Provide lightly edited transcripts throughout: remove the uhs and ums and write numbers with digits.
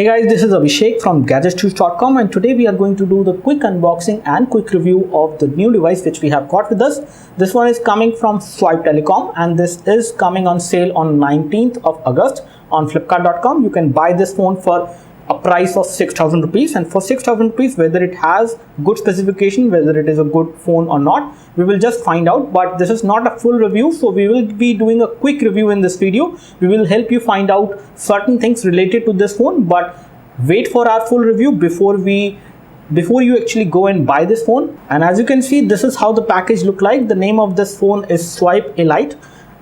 Hey guys, this is Abhishek from gadgetstudio.com, and today we are going to do the quick unboxing and quick review of the new device which we have got with us. This one is coming from Swipe Telecom and this is coming on sale on 19th of August on flipkart.com. You can buy this phone for a price of 6,000 rupees, and for 6,000 rupees, whether it has good specification, whether it is a good phone or not, we will just find out. But this is not a full review, so we will be doing a quick review in this video. We will help you find out certain things related to this phone, but wait for our full review before you actually go and buy this phone. And as you can see, this is how the package look like. The name of this phone is Swipe Elite,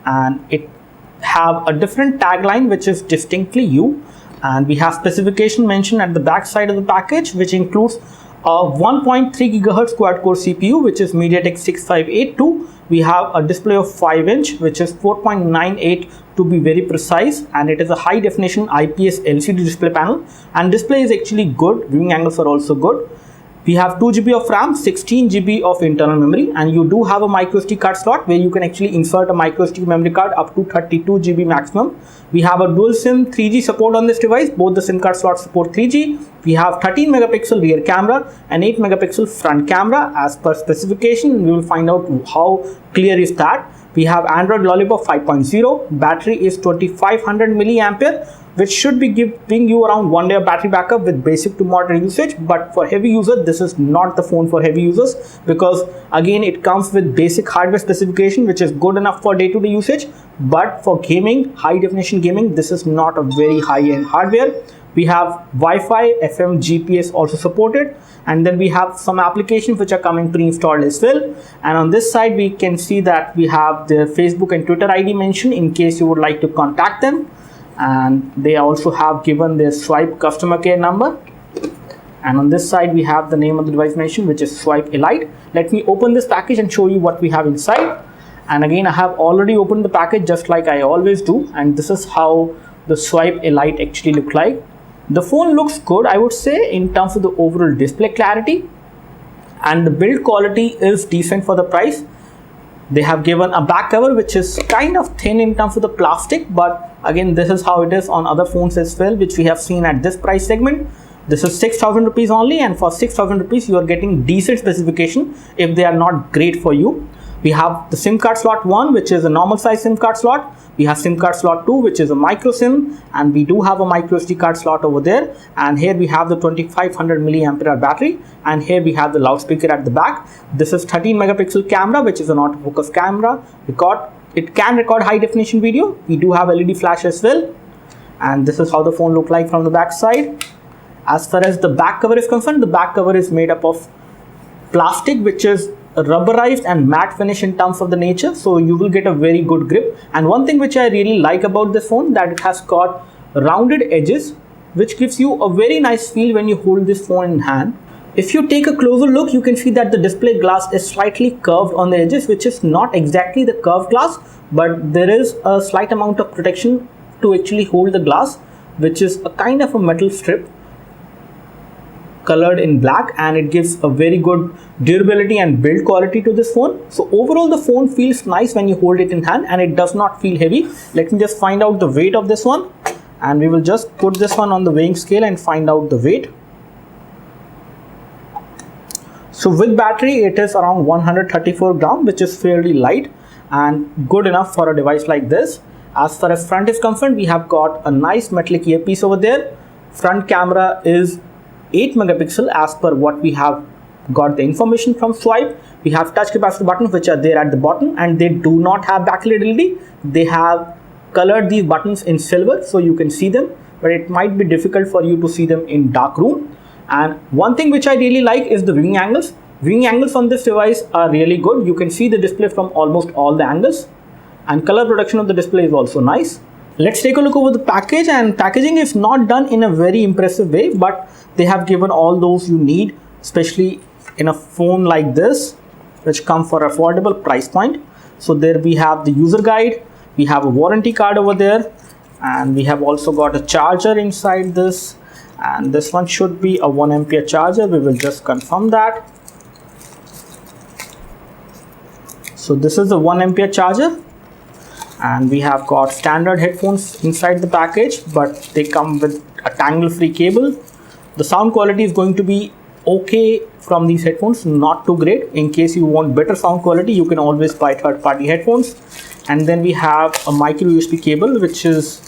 and it have a different tagline which is distinctly you. And we have specification mentioned at the back side of the package, which includes a 1.3 GHz quad-core CPU, which is MediaTek 6582. We have a display of 5-inch, which is 4.98 to be very precise, and it is a high-definition IPS LCD display panel. And display is actually good. Viewing angles are also good. We have 2 GB of RAM, 16 GB of internal memory, and you do have a microSD card slot where you can actually insert a microSD memory card up to 32 GB maximum. We have a dual SIM 3G support on this device. Both the SIM card slots support 3G. We have 13 megapixel rear camera and 8 megapixel front camera. As per specification, we will find out how clear is that. We have Android Lollipop 5.0. Battery is 2500 milliampere, which should be giving you around 1 day of battery backup with basic to moderate usage. But for heavy users, this is not the phone for heavy users, because again it comes with basic hardware specification which is good enough for day-to-day usage, but for gaming, high definition gaming, this is not a very high-end hardware. We have Wi-Fi, FM, GPS also supported, and then we have some applications which are coming pre-installed as well. And on this side we can see that we have their Facebook and Twitter ID mentioned in case you would like to contact them, and they also have given their Swipe customer care number. And on this side we have the name of the device mentioned, which is Swipe Elite. Let me open this package and show you what we have inside. And again, I have already opened the package just like I always do, and this is how the Swipe Elite actually look like. The phone looks good, I would say, in terms of the overall display clarity, and the build quality is decent for the price. They have given a back cover which is kind of thin in terms of the plastic, but again this is how it is on other phones as well, which we have seen at this price segment. This is 6,000 rupees only, and for 6,000 rupees you are getting decent specification if they are not great for you. We have the SIM card slot 1, which is a normal size SIM card slot. We have SIM card slot 2, which is a micro SIM, and we do have a micro SD card slot over there. And here we have the 2500 milliampere battery, and here we have the loudspeaker at the back. This is 13 megapixel camera, which is an autofocus camera. It can record high definition video. We do have LED flash as well, and this is how the phone look like from the back side. As far as the back cover is concerned, the back cover is made up of plastic, which is rubberized and matte finish in terms of the nature, so you will get a very good grip. And one thing which I really like about this phone, that it has got rounded edges, which gives you a very nice feel when you hold this phone in hand. If you take a closer look, you can see that the display glass is slightly curved on the edges, which is not exactly the curved glass, but there is a slight amount of protection to actually hold the glass, which is a kind of a metal strip colored in black, and it gives a very good durability and build quality to this phone. So overall the phone feels nice when you hold it in hand, and it does not feel heavy. Let me just find out the weight of this one, and we will just put this one on the weighing scale and find out the weight. So with battery it is around 134 grams, which is fairly light and good enough for a device like this. As far as front is concerned, we have got a nice metallic earpiece over there. Front camera is 8 megapixel as per what we have got the information from Swipe. We have touch capacitor buttons which are there at the bottom, and they do not have backlit LED. They have colored these buttons in silver so you can see them, but it might be difficult for you to see them in dark room. And one thing which I really like is the viewing angles. Viewing angles on this device are really good. You can see the display from almost all the angles, and color production of the display is also nice. Let's take a look over the package, and packaging is not done in a very impressive way, but they have given all those you need, especially in a phone like this, which come for affordable price point. So there we have the user guide, we have a warranty card over there, and we have also got a charger inside this, and this one should be a 1 ampere charger. We will just confirm that. So this is the 1 ampere charger, and we have got standard headphones inside the package, but they come with a tangle free cable. The sound quality is going to be okay from these headphones, not too great. In case you want better sound quality, you can always buy third-party headphones. And then we have a micro USB cable, which is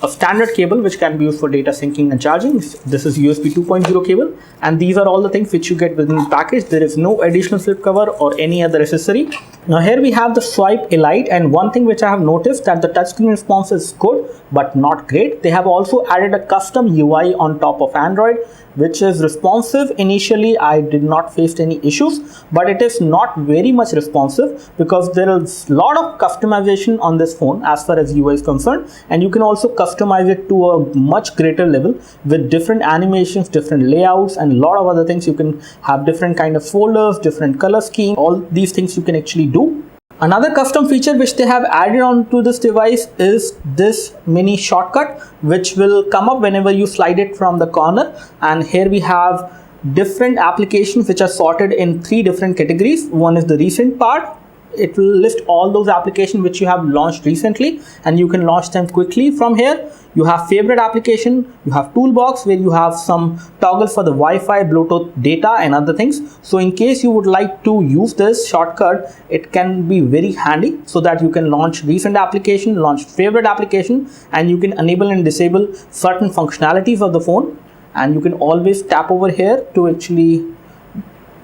a standard cable which can be used for data syncing and charging. This is USB 2.0 cable, and these are all the things which you get within the package. There is no additional slipcover or any other accessory. Now here we have the Swype Elite, and one thing which I have noticed that the touchscreen response is good but not great. They have also added a custom UI on top of Android, which is responsive. Initially I did not face any issues, but it is not very much responsive because there is a lot of customization on this phone as far as UI is concerned, and you can also customize it to a much greater level with different animations, different layouts, and a lot of other things. You can have different kind of folders, different color scheme. All these things you can actually do. Another custom feature which they have added onto this device is this mini shortcut, which will come up whenever you slide it from the corner. And here we have different applications which are sorted in 3 different categories. One is the recent part. It will list all those applications which you have launched recently, and you can launch them quickly from here. You have favorite application, you have toolbox where you have some toggles for the Wi-Fi, Bluetooth, data and other things. So in case you would like to use this shortcut, it can be very handy so that you can launch recent application, launch favorite application, and you can enable and disable certain functionalities of the phone. And you can always tap over here to actually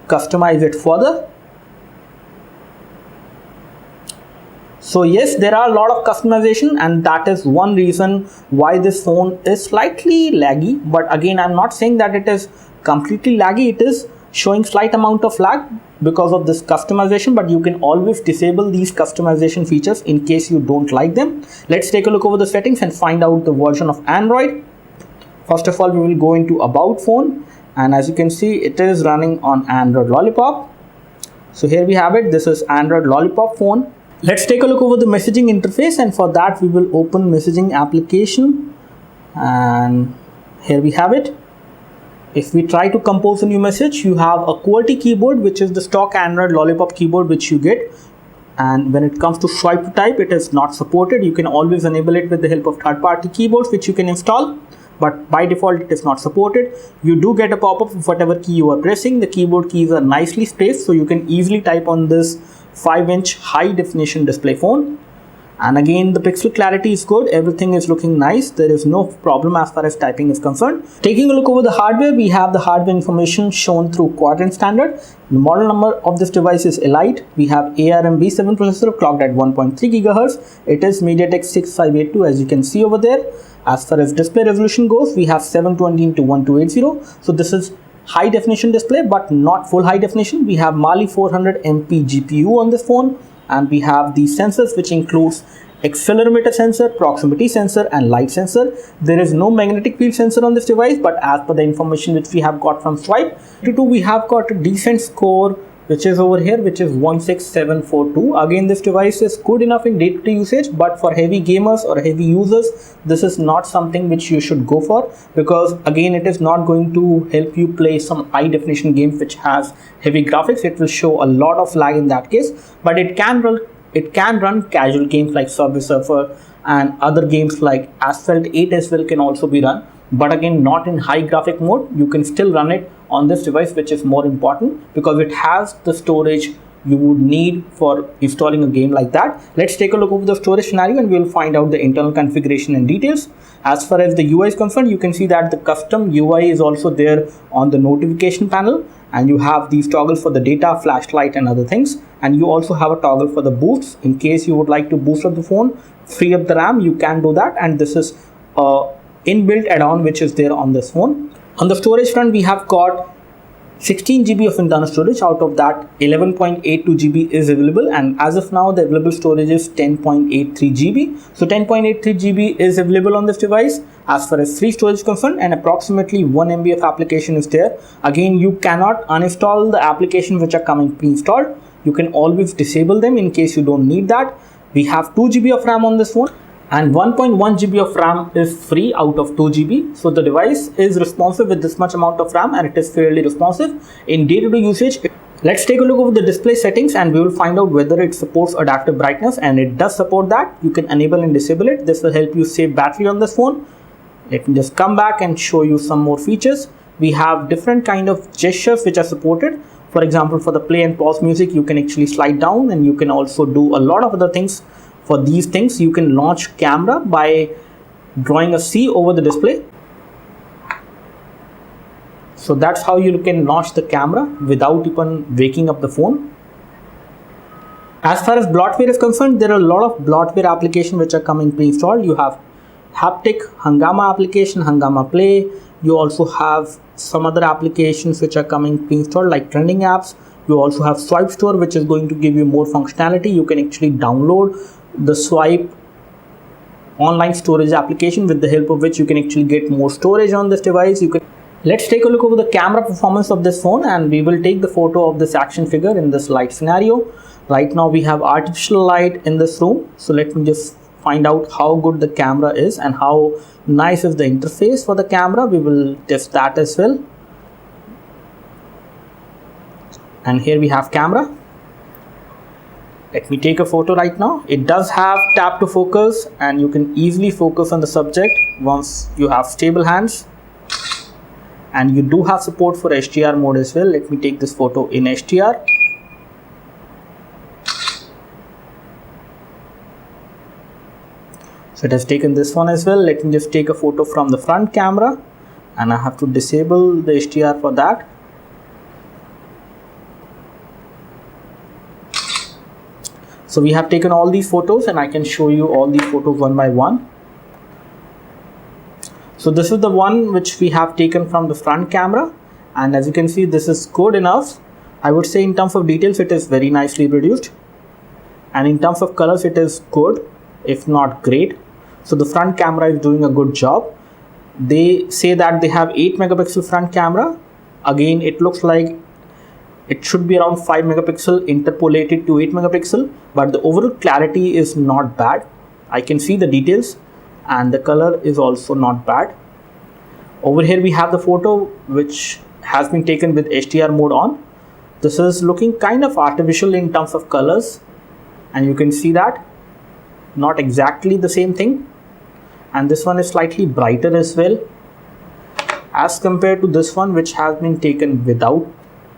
customize it further. So yes, there are a lot of customization, and that is one reason why this phone is slightly laggy. But again, I'm not saying that it is completely laggy. It is showing slight amount of lag because of this customization, but you can always disable these customization features in case you don't like them. Let's take a look over the settings and find out the version of Android. First of all, we will go into About Phone, and as you can see, it is running on Android Lollipop. So here we have it. This is Android Lollipop phone. Let's take a look over the messaging interface, and for that we will open messaging application, and here we have it. If we try to compose a new message, you have a QWERTY keyboard, which is the stock Android Lollipop keyboard which you get. And when it comes to swipe to type, it is not supported. You can always enable it with the help of third-party keyboards which you can install, but by default it is not supported. You do get a pop-up of whatever key you are pressing. The keyboard keys are nicely spaced, so you can easily type on this 5-inch high definition display phone. And again, the pixel clarity is good. Everything is looking nice. There is no problem as far as typing is concerned. Taking a look over the hardware, we have the hardware information shown through Quadrant standard. The model number of this device is Elite. We have ARM V7 processor clocked at 1.3 GHz. It is MediaTek 6582, as you can see over there. As far as display resolution goes, we have 720x1280. So this is high definition display, but not full high definition. We have Mali 400 MP GPU on this phone, and we have the sensors which includes accelerometer sensor, proximity sensor and light sensor. There is no magnetic field sensor on this device, but as per the information which we have got from Swype, we have got a decent score which is over here, which is 16742. Again, this device is good enough in day-to-day usage, but for heavy gamers or heavy users, this is not something which you should go for, because again, it is not going to help you play some high definition games which has heavy graphics. It will show a lot of lag in that case, but it can run casual games like Subway Surfer, and other games like Asphalt 8 as well can also be run, but again, not in high graphic mode. You can still run it on this device, which is more important because it has the storage you would need for installing a game like that. Let's take a look over the storage scenario and we'll find out the internal configuration and details. As far as the UI is concerned, you can see that the custom UI is also there on the notification panel, and you have these toggles for the data, flashlight and other things, and you also have a toggle for the boosts. In case you would like to boost up the phone, free up the RAM, you can do that, and this is inbuilt add-on which is there on this phone. On the storage front, we have got 16 GB of internal storage. Out of that, 11.82 GB is available, and as of now the available storage is 10.83 GB. So 10.83 GB is available on this device as far as free storage is concerned, and approximately 1 MB of application is there. Again, you cannot uninstall the applications which are coming pre-installed. You can always disable them in case you don't need that. We have 2 GB of RAM on this phone, and 1.1 GB of RAM is free out of 2 GB. So the device is responsive with this much amount of RAM, and it is fairly responsive in day-to-day usage. Let's take a look over the display settings and we will find out whether it supports adaptive brightness, and it does support that. You can enable and disable it. This will help you save battery on this phone. Let me just come back and show you some more features. We have different kind of gestures which are supported. For example, for the play and pause music, you can actually slide down, and you can also do a lot of other things. For these things, you can launch camera by drawing a C over the display. So that's how you can launch the camera without even waking up the phone. As far as bloatware is concerned, there are a lot of bloatware applications which are coming pre-installed. You have Haptic, Hungama application, Hungama Play. You also have some other applications which are coming pre-installed like trending apps. You also have Swipe Store, which is going to give you more functionality. You can actually download the Swipe online storage application, with the help of which you can actually get more storage on this device. Let's take a look over the camera performance of this phone, and we will take the photo of this action figure in this light scenario. Right now we have artificial light in this room, so let me just find out how good the camera is and how nice is the interface for the camera. We will test that as well. And here we have camera. Let me take a photo right now. It does have tap to focus, and you can easily focus on the subject once you have stable hands. And you do have support for HDR mode as well. Let me take this photo in HDR. So it has taken this one as well. Let me just take a photo from the front camera, and I have to disable the HDR for that. So we have taken all these photos, and I can show you all these photos one by one. So this is the one which we have taken from the front camera, and as you can see, this is good enough. I would say in terms of details, it is very nicely produced, and in terms of colors, it is good, if not great. So the front camera is doing a good job. They say that they have 8 megapixel front camera. Again, it looks like it should be around 5 megapixel interpolated to 8 megapixel, but the overall clarity is not bad. I can see the details, and the color is also not bad. Over here we have the photo which has been taken with HDR mode on. This is looking kind of artificial in terms of colors, and you can see that not exactly the same thing. And this one is slightly brighter as well as compared to this one which has been taken without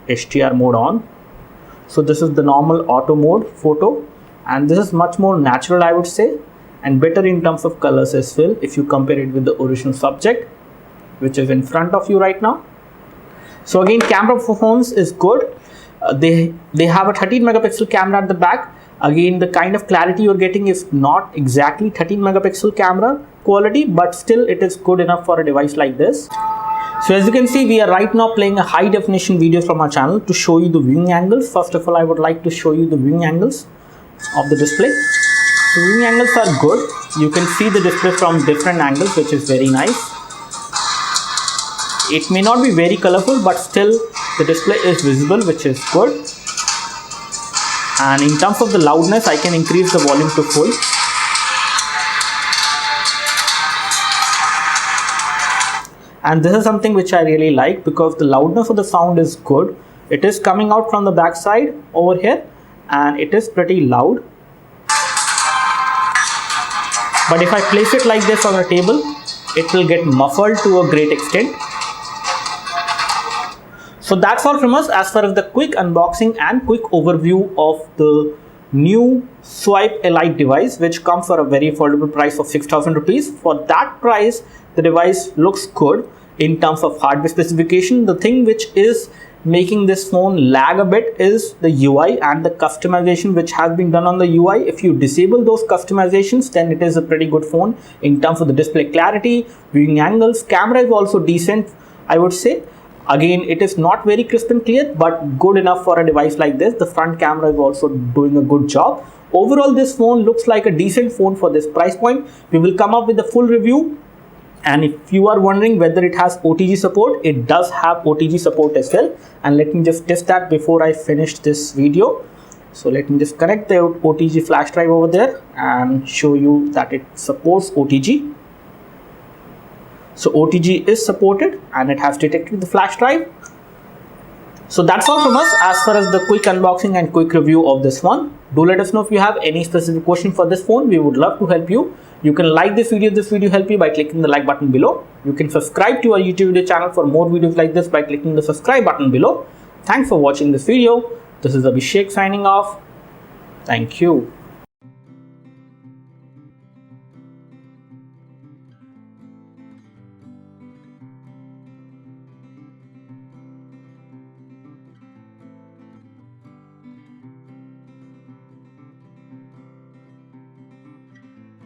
HDR mode on. So this is the normal auto mode photo, and this is much more natural, I would say, and better in terms of colors as well if you compare it with the original subject which is in front of you right now. So again, camera performance is good. They have a 13 megapixel camera at the back. Again, the kind of clarity you're getting is not exactly 13 megapixel camera quality, but still it is good enough for a device like this. So as you can see, we are right now playing a high definition video from our channel to show you the viewing angles. First of all, I would like to show you the viewing angles of the display. So viewing angles are good. You can see the display from different angles, which is very nice. It may not be very colorful, but still the display is visible, which is good. And in terms of the loudness, I can increase the volume to full. And this is something which I really like, because the loudness of the sound is good. It is coming out from the back side over here, and it is pretty loud. But if I place it like this on a table, it will get muffled to a great extent. So that's all from us as far as the quick unboxing and quick overview of the new Swipe Elite device, which comes for a very affordable price of 6,000 rupees. For that price, the device looks good in terms of hardware specification. The thing which is making this phone lag a bit is the UI and the customization which has been done on the UI. If you disable those customizations, then it is a pretty good phone in terms of the display clarity, viewing angles. Camera is also decent, I would say. Again, it is not very crisp and clear, but good enough for a device like this. The front camera is also doing a good job. Overall, this phone looks like a decent phone for this price point. We will come up with a full review. And if you are wondering whether it has OTG support, it does have OTG support as well. And let me just test that before I finish this video. So let me just connect the OTG flash drive over there and show you that it supports OTG. So OTG is supported and it has detected the flash drive. So that's all from us as far as the quick unboxing and quick review of this one. Do let us know if you have any specific question for this phone. We would love to help you. You can like this video if this video helped you by clicking the like button below. You can subscribe to our YouTube video channel for more videos like this by clicking the subscribe button below. Thanks for watching this video. This is Abhishek signing off. Thank you.